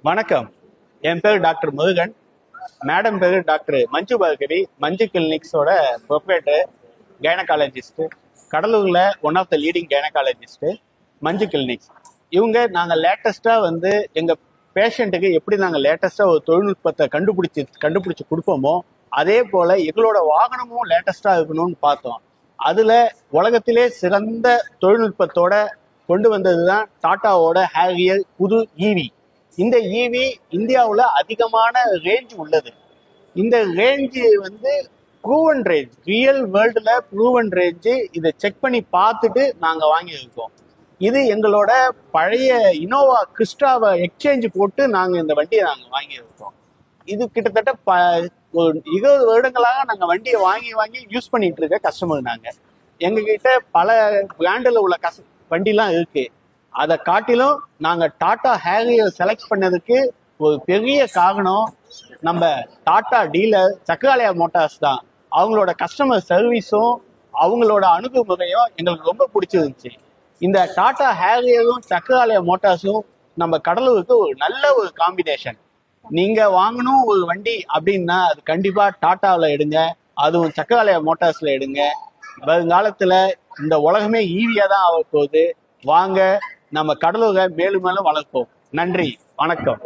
வணக்கம். என் பேர் டாக்டர் முருகன். மேடம் பேரு டாக்டர் மஞ்சு பார்கவி. மஞ்சு கிளினிக்ஸோட ப்ரொப்ரேட்டர், கைனகாலஜிஸ்ட். கடலூர்ல one of the leading gynaecologist Manju clinics. இவங்க நாங்கள் லேட்டஸ்டா எங்க பேஷண்ட்டுக்கு எப்படி நாங்கள் லேட்டஸ்டா ஒரு தொழில்நுட்பத்தை கண்டுபிடிச்சு கொடுப்போமோ அதே போல எங்களோட வாகனமும் லேட்டஸ்டா இருக்கணும்னு பார்த்தோம். அதுல உலகத்திலே சிறந்த தொழில்நுட்பத்தோட கொண்டு வந்ததுதான் டாட்டாவோட ஹேரியர் புது ஈவி. இந்த ஈவி இந்தியாவில் அதிகமான ரேஞ்ச் உள்ளது. இந்த ரேஞ்சு ப்ரூவன் ரேஞ்ச், ரியல் வேர்ல்டுல ப்ரூவன் ரேஞ்சு. இதை செக் பண்ணி பார்த்துட்டு நாங்கள் வாங்கியிருக்கோம். இது எங்களோட பழைய இனோவா கிறிஸ்டாவை எக்ஸ்சேஞ்ச் போட்டு நாங்கள் இந்த வண்டியை வாங்கியிருக்கோம். இது கிட்டத்தட்ட ஒரு 20 வருடங்களாக நாங்கள் வண்டியை வாங்கி யூஸ் பண்ணிட்டு இருக்க கஸ்டமர். நாங்கள் எங்ககிட்ட பல பிராண்டில் உள்ள வண்டிலாம் இருக்கு. அதை காட்டிலும் நாங்கள் டாடா ஹேரியர் செலக்ட் பண்ணதுக்கு ஒரு பெரிய காரணம் நம்ம டாடா டீலர் சக்கராலயா மோட்டார்ஸ் தான். அவங்களோட கஸ்டமர் சர்வீஸும் அவங்களோட அணுகுமுறையும் எங்களுக்கு ரொம்ப பிடிச்சிருந்துச்சு. இந்த டாடா ஹேரியரும் சக்கராலயா மோட்டார்ஸும் நம்ம கடலூருக்கு ஒரு நல்ல ஒரு காம்பினேஷன். நீங்க வாங்கணும் ஒரு வண்டி அப்படின்னா அது கண்டிப்பா டாட்டாவில் எடுங்க, அதுவும் சக்கராலயா மோட்டார்ஸ்ல எடுங்க. வருங்காலத்துல இந்த உலகமே ஈவியா தான் ஆக போகுது. வாங்க, நம்ம கடலூரை மேலும் மேலும் வளர்ப்போம். நன்றி, வணக்கம்.